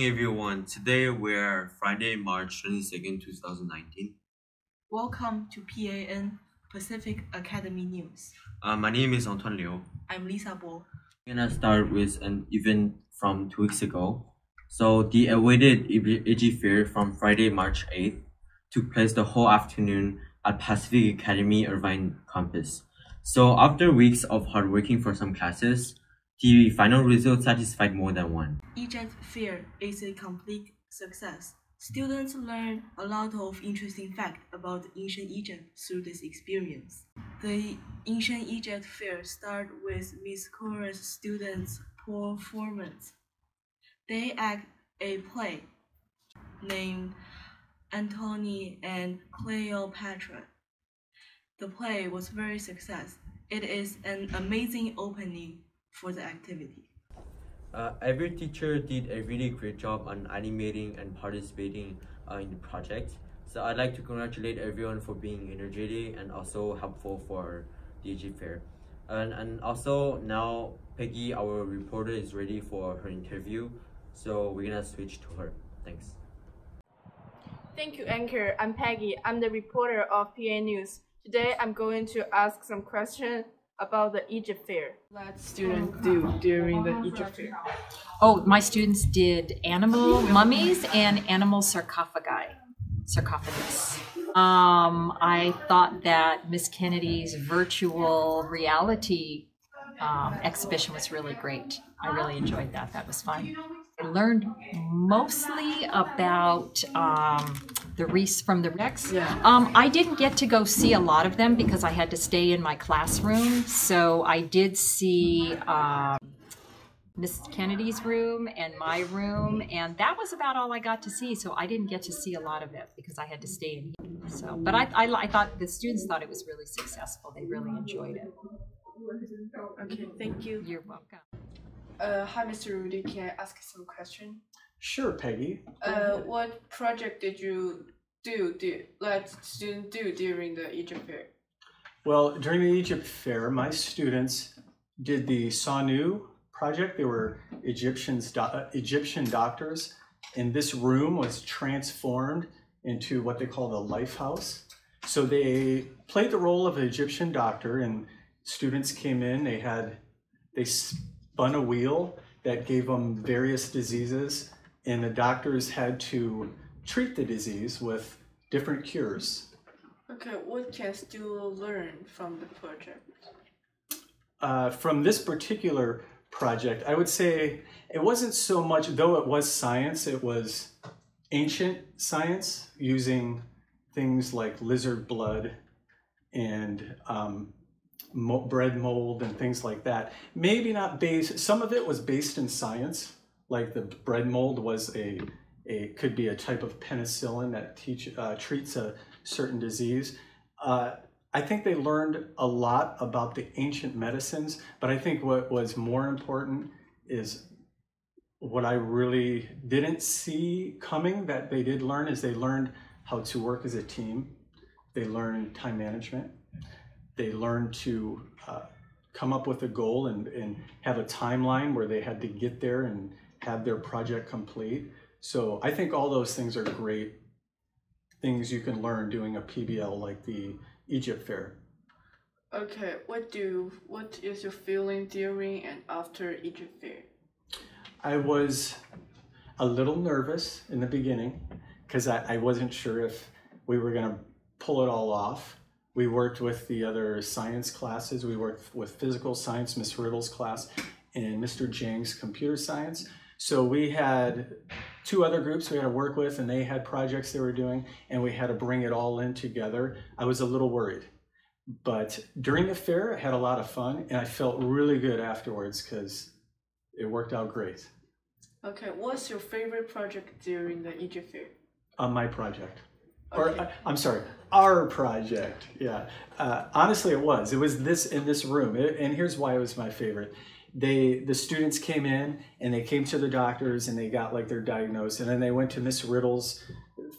everyone. Today we're Friday, March 22nd, 2019. Welcome to PAN Pacific Academy News. My name is Antoine Liu. I'm Lisa Bo. We're gonna start with an event from 2 weeks ago. So the awaited AG Fair from Friday, March 8th took place the whole afternoon at Pacific Academy Irvine campus. So after weeks of hard working for some classes, the final result satisfied more than one. Egypt Fair is a complete success. Students learn a lot of interesting facts about ancient Egypt through this experience. The Ancient Egypt Fair started with Miss Cora's students' performance. They act a play named Antony and Cleopatra. The play was very successful. It is an amazing opening for the activity. Every teacher did a really great job on animating and participating in the project. So I'd like to congratulate everyone for being energetic and also helpful for the AG Fair. And also now Peggy, our reporter, is ready for her interview. So we're gonna switch to her. Thanks. Thank you, Anchor. I'm Peggy. I'm the reporter of PA News. Today I'm going to ask some questions about the Egypt Fair. What students do during the Egypt Fair? Oh, my students did animal mummies and animal sarcophagus. I thought that Miss Kennedy's virtual reality exhibition was really great. I really enjoyed that. That was fun. I learned mostly about the wreaths from the Rex. I didn't get to go see a lot of them because I had to stay in my classroom. So I did see Miss Kennedy's room and my room, and that was about all I got to see. So I didn't get to see a lot of it because I had to stay in here. So, but I thought the students thought it was really successful. They really enjoyed it. Okay, thank you. You're welcome. Hi, Mr. Rudy. Can I ask some question? Sure, Peggy. What project did you let students do during the Egypt Fair? Well, during the Egypt Fair, my students did the Sanu project. They were Egyptian doctors, and this room was transformed into what they call the Life House. So they played the role of an Egyptian doctor, and students came in. They spun a wheel that gave them various diseases, and the doctors had to treat the disease with different cures. Okay, what can students learn from the project? From this particular project, I would say it wasn't so much, though it was science, it was ancient science using things like lizard blood and bread mold and things like that. Maybe not based, some of it was based in science, like the bread mold was could be a type of penicillin that treats a certain disease. I think they learned a lot about the ancient medicines, but I think what was more important is what I really didn't see coming that they did learn is they learned how to work as a team. They learned time management. They learned to come up with a goal and have a timeline where they had to get there and have their project complete. So I think all those things are great things you can learn doing a PBL like the Egypt Fair. Okay, what is your feeling during and after Egypt Fair? I was a little nervous in the beginning because I wasn't sure if we were going to pull it all off. We worked with the other science classes. We worked with physical science, Miss Riddle's class, and Mr. Jang's computer science. So we had two other groups we had to work with, and they had projects they were doing, and we had to bring it all in together. I was a little worried, but during the fair, I had a lot of fun, and I felt really good afterwards because it worked out great. Okay, what's your favorite project during the Egypt Fair? My project. Okay. Or I'm sorry, our project. Yeah. Honestly, it was this in this room, and here's why it was my favorite. The students came in and they came to the doctors and they got like their diagnosis, and then they went to Miss Riddle's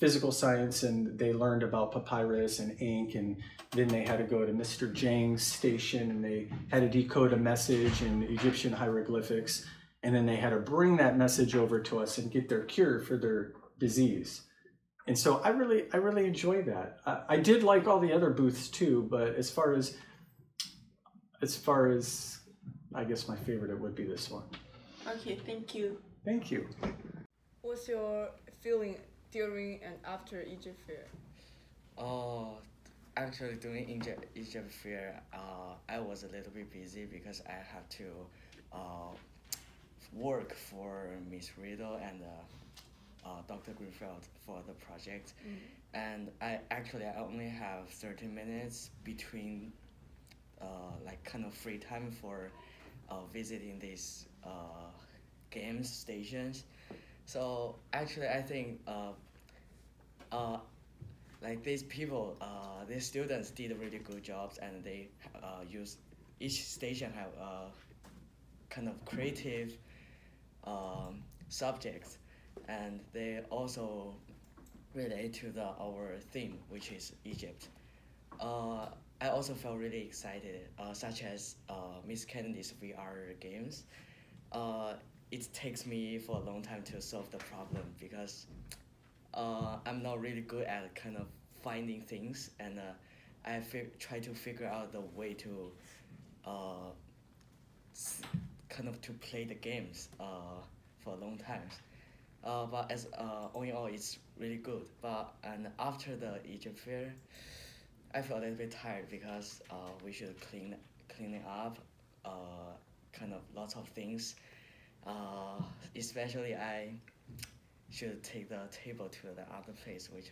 physical science and they learned about papyrus and ink, and then they had to go to Mr. Jang's station and they had to decode a message in Egyptian hieroglyphics. and then they had to bring that message over to us and get their cure for their disease. And so I really enjoyed that. I did like all the other booths too, but as far as I guess my favorite, it would be this one. Okay, thank you. Thank you. What's your feeling during and after Egypt Fair? Actually, during Egypt Fair, I was a little bit busy because I have to work for Miss Riddle and Dr. Greenfield for the project. And I only have 30 minutes between like kind of free time for visiting these games stations. So actually, I think like these people, these students did really good jobs, and they each station have kind of creative subjects, and they also relate to our theme, which is Egypt. I also felt really excited, such as Miss Kennedy's VR games. It takes me for a long time to solve the problem because I'm not really good at kind of finding things, and I try to figure out the way to kind of to play the games for a long time. But as all in all, it's really good. And after the Egypt Fair, I feel a little bit tired because we should clean it up, kind of lots of things. Especially I should take the table to the other place, which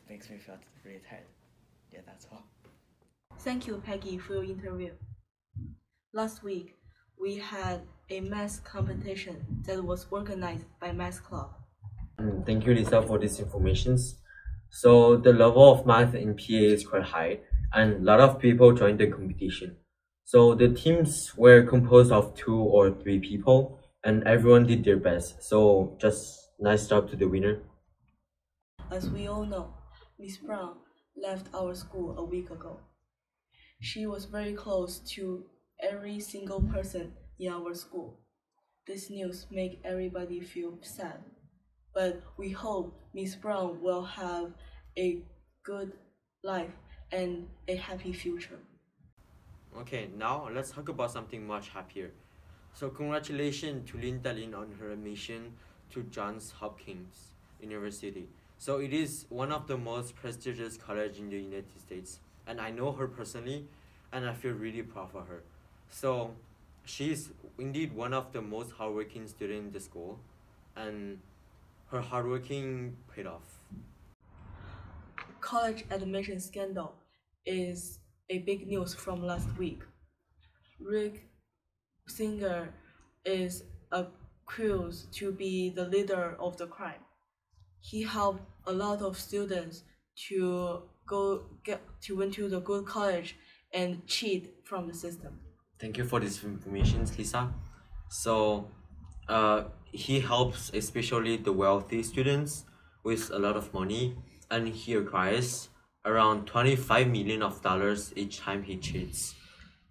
makes me feel really tired. Yeah, that's all. Thank you, Peggy, for your interview. Last week, we had a math competition that was organized by Math Club. Thank you, Lisa, for these informations. So the level of math in PA is quite high, and a lot of people joined the competition. So the teams were composed of 2 or 3 people, and everyone did their best. So just nice job to the winner. As we all know, Miss Brown left our school a week ago. She was very close to every single person in our school. This news makes everybody feel sad. But we hope Miss Brown will have a good life and a happy future. Okay, now let's talk about something much happier. So congratulations to Linda Lin on her admission to Johns Hopkins University. So it is one of the most prestigious colleges in the United States, and I know her personally, and I feel really proud for her. So she's indeed one of the most hardworking students in the school, and her hardworking paid off. College admission scandal is a big news from last week. Rick Singer is accused to be the leader of the crime. He helped a lot of students to went to the good college and cheat from the system. Thank you for this information, Lisa. So he helps especially the wealthy students with a lot of money, and he acquires around $25 million each time he cheats.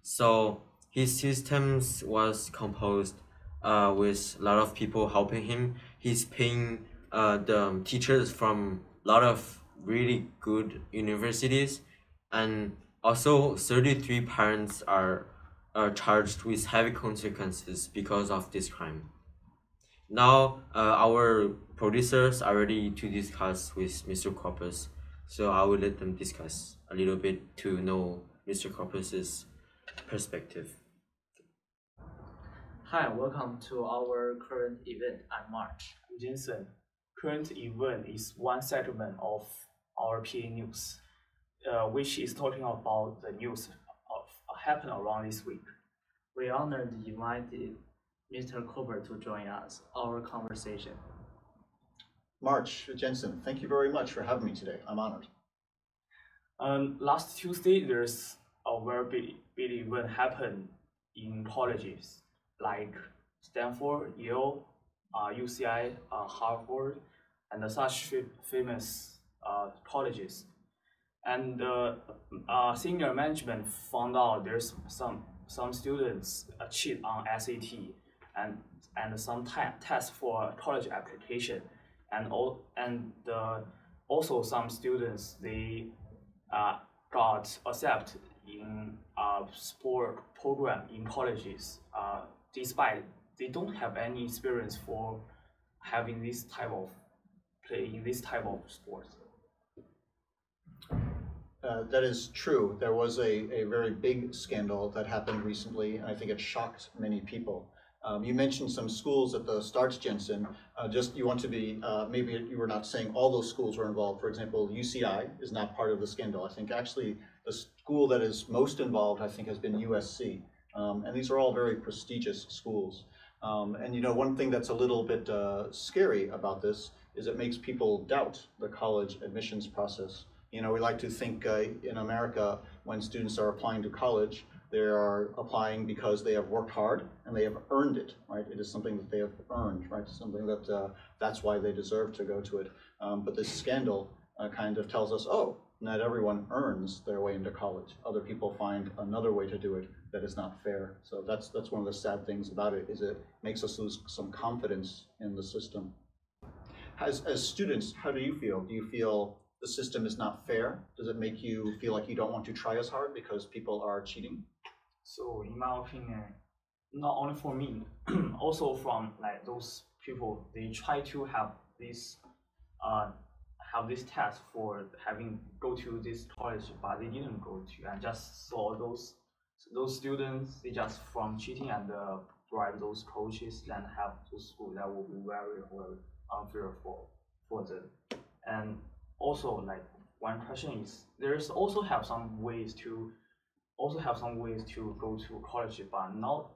So his systems was composed with a lot of people helping him. He's paying the teachers from a lot of really good universities, and also 33 parents are charged with heavy consequences because of this crime. Now our producers are ready to discuss with Mr. Corpus, so I will let them discuss a little bit to know Mr. Corpus's perspective. Hi, welcome to our current event. I'm March. I'm Jensen. Current event is one segment of our PA News, which is talking about the news happened around this week. We honored invited Mr. Colbert to join us, our conversation. March, Jensen, thank you very much for having me today. I'm honored. Last Tuesday, there's a very big event happened in colleges like Stanford, Yale, UCI, Harvard, and such famous colleges. And senior management found out there's some students cheat on SAT, and some tests for college application, also some students they got accepted in a sport program in colleges, despite they don't have any experience for having this type of playing this type of sports. That is true. There was a very big scandal that happened recently, and I think it shocked many people. You mentioned some schools at the start, Jensen. Just you want to be, maybe you were not saying all those schools were involved. For example, UCI is not part of the scandal. I think actually the school that is most involved, I think, has been USC. And these are all very prestigious schools. And you know, one thing that's a little bit scary about this is it makes people doubt the college admissions process. You know, we like to think in America, when students are applying to college, they are applying because they have worked hard and they have earned it, right? It is something that they have earned, right? Something that that's why they deserve to go to it. But this scandal kind of tells us, oh, not everyone earns their way into college. Other people find another way to do it that is not fair. So that's one of the sad things about it, is it makes us lose some confidence in the system. As students, how do you feel? Do you feel the system is not fair? Does it make you feel like you don't want to try as hard because people are cheating? So in my opinion, not only for me, also from like those people, they try to have this test for having go to this college, but they didn't go to, and just saw those students, they just from cheating and bribe those coaches and have those schools. That will be very, very unfair for them. And also, like, one question is, there's also have some ways to go to college, but not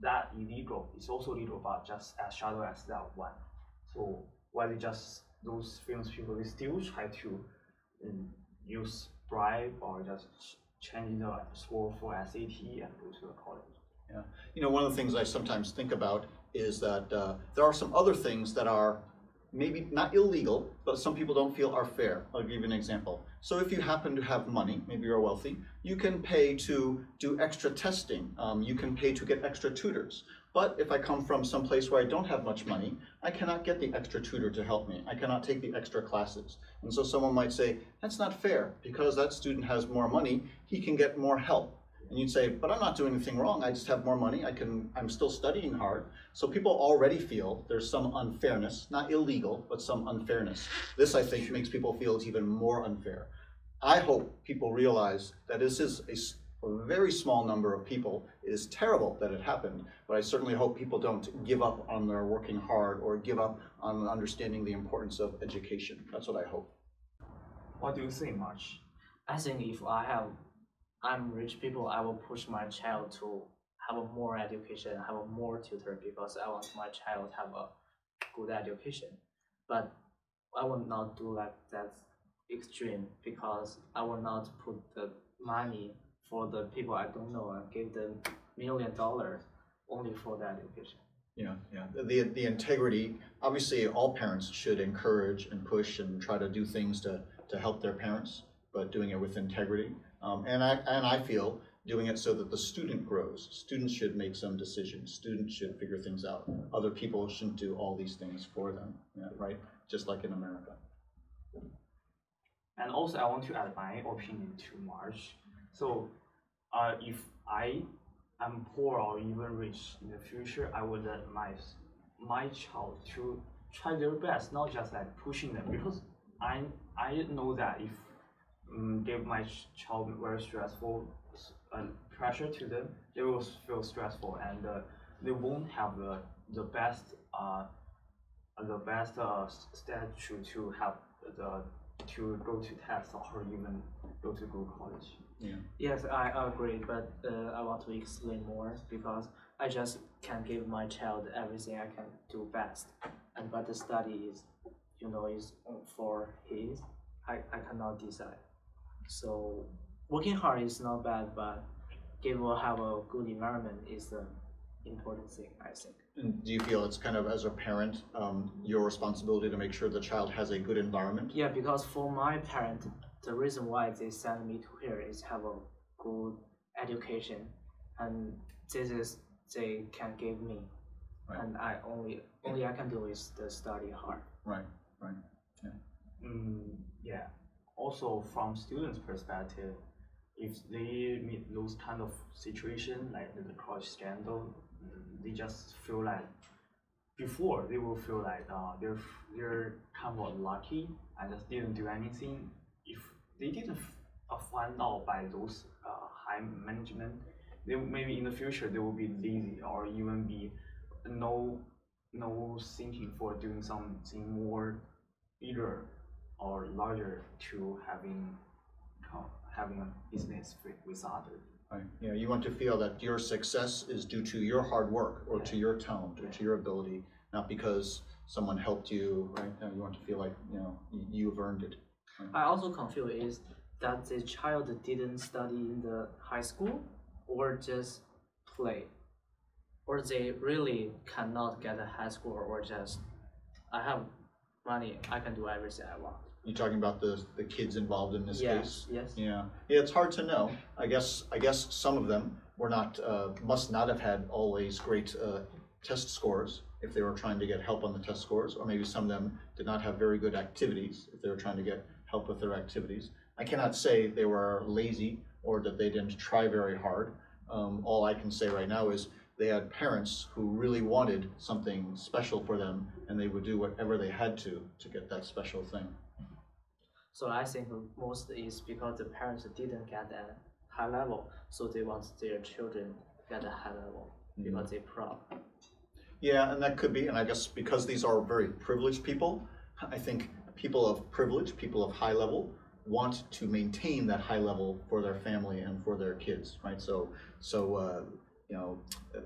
that illegal. It's also legal, but just as shallow as that one. So why they just those famous people, they still try to use bribe or just change the score for SAT and go to the college. Yeah, you know, one of the things I sometimes think about is that there are some other things that are maybe not illegal, but some people don't feel are fair. I'll give you an example. So if you happen to have money, maybe you're wealthy, you can pay to do extra testing. You can pay to get extra tutors. But if I come from some place where I don't have much money, I cannot get the extra tutor to help me. I cannot take the extra classes. And so someone might say, that's not fair. Because that student has more money, he can get more help. And you'd say, but I'm not doing anything wrong. I just have more money. I'm still studying hard. So people already feel there's some unfairness, not illegal, but some unfairness. This, I think, makes people feel it's even more unfair. I hope people realize that this is a very small number of people. It is terrible that it happened, but I certainly hope people don't give up on their working hard or give up on understanding the importance of education. That's what I hope. What do you think, March? I think if I'm rich people, I will push my child to have a more education, have a more tutor, because I want my child to have a good education. But I will not do like that extreme, because I will not put the money for the people I don't know and give them $1 million only for the education. Yeah. The integrity, obviously all parents should encourage and push and try to do things to help their parents, but doing it with integrity. And I feel doing it so that the student grows. Students should make some decisions. Students should figure things out. Other people shouldn't do all these things for them, right? Just like in America. And also, I want to add my opinion to March. So, if I am poor or even rich in the future, I would let my child to try their best, not just like pushing them, because I know that if give my child very stressful pressure to them, they will feel stressful and they won't have the best statue to have to go to test or even go to good college. Yeah. Yes, I agree, but I want to explain more, because I just can give my child everything I can do best, but the study is, is for his. I cannot decide. So working hard is not bad, but give or have a good environment is the important thing, I think. And do you feel it's kind of, as a parent, your responsibility to make sure the child has a good environment? Yeah, because for my parent, the reason why they send me to here is have a good education, and this is they can give me. Right. and only I can do is to study hard. Right. Yeah. Yeah. Also, from students' perspective, if they meet those kind of situation like the college scandal, they just feel like before they will feel like they're kind of lucky and just didn't do anything. If they didn't find out by those high management, they maybe in the future they will be lazy or even be no thinking for doing something more bigger or larger to having a business with others. Right. Yeah, you want to feel that your success is due to your hard work or to your talent or to your ability, not because someone helped you, right? You want to feel like, you've earned it. Right? I also confused is that the child didn't study in the high school or just play, or they really cannot get a high school, or just I have money, I can do everything I want. You're talking about the kids involved in this case? Yes. Yeah, it's hard to know. I guess some of them were not must not have had always great test scores if they were trying to get help on the test scores, or maybe some of them did not have very good activities if they were trying to get help with their activities. I cannot say they were lazy or that they didn't try very hard. All I can say right now is they had parents who really wanted something special for them, and they would do whatever they had to get that special thing. So I think most is because the parents didn't get a high level, so they want their children get a high level because they're proud. Yeah, and that could be, and I guess because these are very privileged people, I think people of privilege, people of high level, want to maintain that high level for their family and for their kids, right? So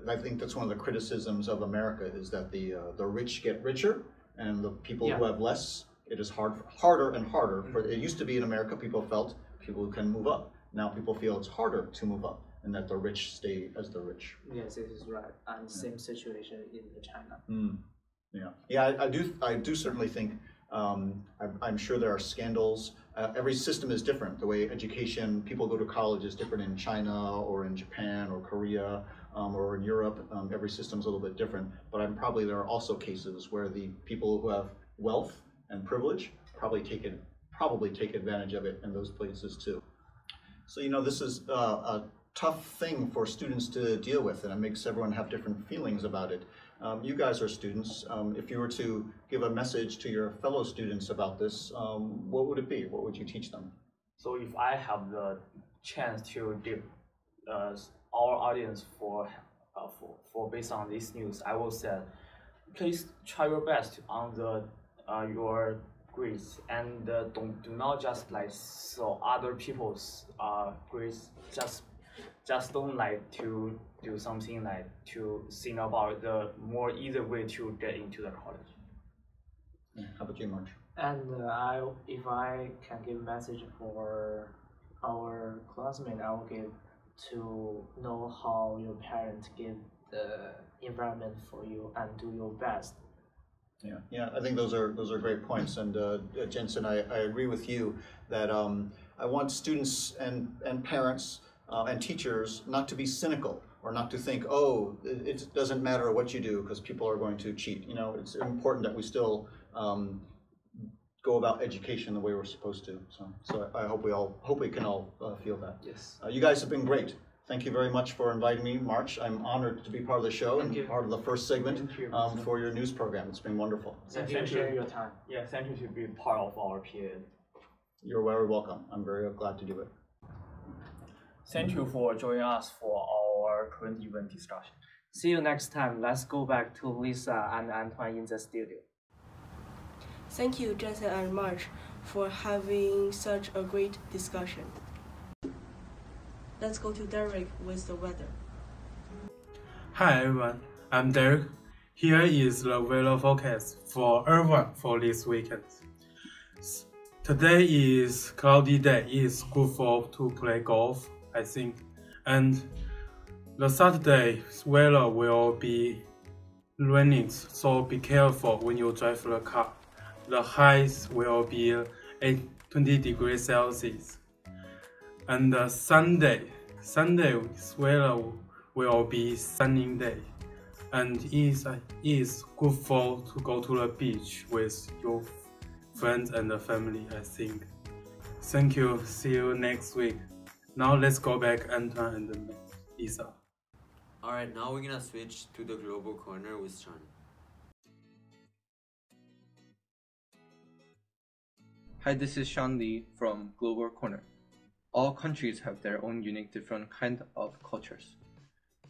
I think that's one of the criticisms of America is that the rich get richer and the people who have less, it is harder and harder. For it used to be in America, people felt people can move up. Now people feel it's harder to move up, and that the rich stay as the rich. Yes, this is right, and same situation in China. Yeah. I do certainly think. I'm sure there are scandals. Every system is different. The way education, people go to college is different in China or in Japan or Korea or in Europe. Every system is a little bit different. But there are also cases where the people who have wealth and privilege probably take advantage of it in those places too. So this is a tough thing for students to deal with, and it makes everyone have different feelings about it. You guys are students. If you were to give a message to your fellow students about this, what would it be? What would you teach them? So if I have the chance to give our audience for based on this news, I will say, please try your best on your grades, and do not just so other people's grades. Just don't to do something to think about the more easy way to get into the college. How about you, March? And if I can give a message for our classmates, I will give to know how your parents give the environment for you and do your best. Yeah. I think those are great points. And Jensen, I agree with you that I want students and parents and teachers not to be cynical or not to think, oh, it doesn't matter what you do because people are going to cheat. It's important that we still go about education the way we're supposed to. So I hope we can all feel that. Yes. You guys have been great. Thank you very much for inviting me, March. I'm honored to be part of the show and part of the first segment for your news program. It's been wonderful. Thank you for sharing your time. Yeah, thank you to be part of our PA. You're very welcome. I'm very glad to do it. Thank you for joining us for our current event discussion. See you next time. Let's go back to Lisa and Antoine in the studio. Thank you, Jensen and March, for having such a great discussion. Let's go to Derek with the weather. Hi everyone, I'm Derek. Here is the weather forecast for everyone for this weekend. Today is cloudy day. It's good to play golf, I think. And the Saturday's weather will be raining, so be careful when you drive the car. The highs will be 20 degrees Celsius. And Sunday's weather will be sunny day. and it's good for to go to the beach with your friends and the family, I think. Thank you. See you next week. Now let's go back, Antoine and Lisa. Alright, now we're gonna switch to the global corner with Sean. Hi, this is Sean Lee from Global Corner. All countries have their own unique different kind of cultures.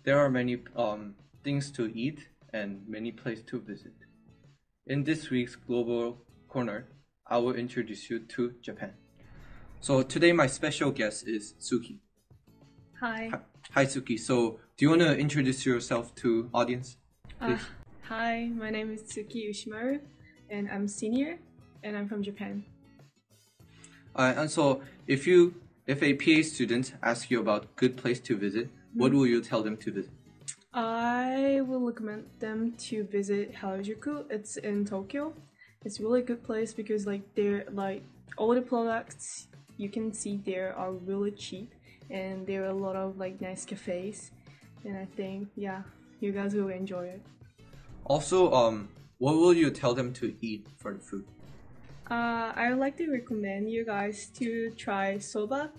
There are many things to eat and many places to visit. In this week's Global Corner, I will introduce you to Japan. So today my special guest is Suki. Hi. Hi Suki. So do you want to introduce yourself to audience, please? Hi, my name is Suki Ushimaru, and I'm senior, and I'm from Japan. And so if a PA student asks you about good place to visit, what will you tell them to visit? I will recommend them to visit Harajuku. It's in Tokyo. It's a really good place because they're all the products you can see there are really cheap, and there are a lot of nice cafes, and I think you guys will enjoy it. Also, what will you tell them to eat for the food? I would like to recommend you guys to try soba.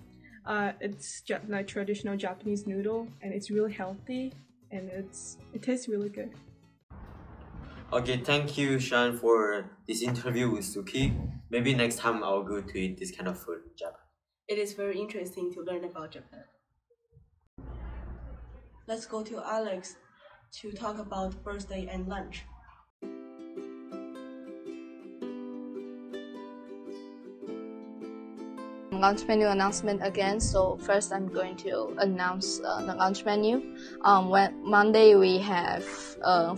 It's traditional Japanese noodle, and it's really healthy, and it tastes really good. Okay, thank you, Sean, for this interview with Suki. Maybe next time I'll go to eat this kind of food in Japan. It is very interesting to learn about Japan. Let's go to Alex to talk about birthday and lunch. Lunch menu announcement again. So first I'm going to announce the lunch menu. Monday we have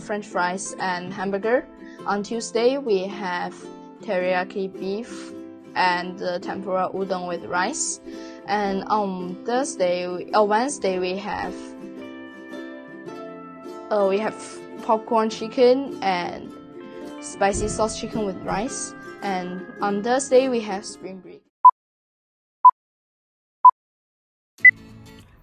French fries and hamburger. On Tuesday we have teriyaki beef and tempura udon with rice. And on Wednesday we have popcorn chicken and spicy sauce chicken with rice. And on Thursday we have spring bread.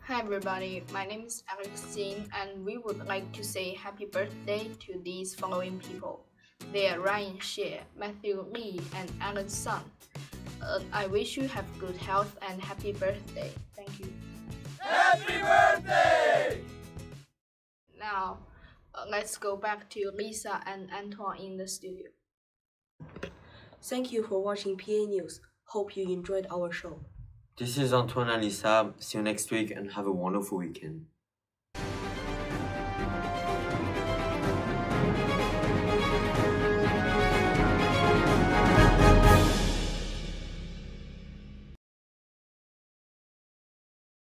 Hi everybody, my name is Alexine, and we would like to say happy birthday to these following people. They are Ryan Xie, Matthew Lee, and Alan Sun. I wish you have good health and happy birthday. Thank you. Happy birthday! Now, let's go back to Lisa and Antoine in the studio. Thank you for watching PA News. Hope you enjoyed our show. This is Antoine and Lisa. See you next week and have a wonderful weekend.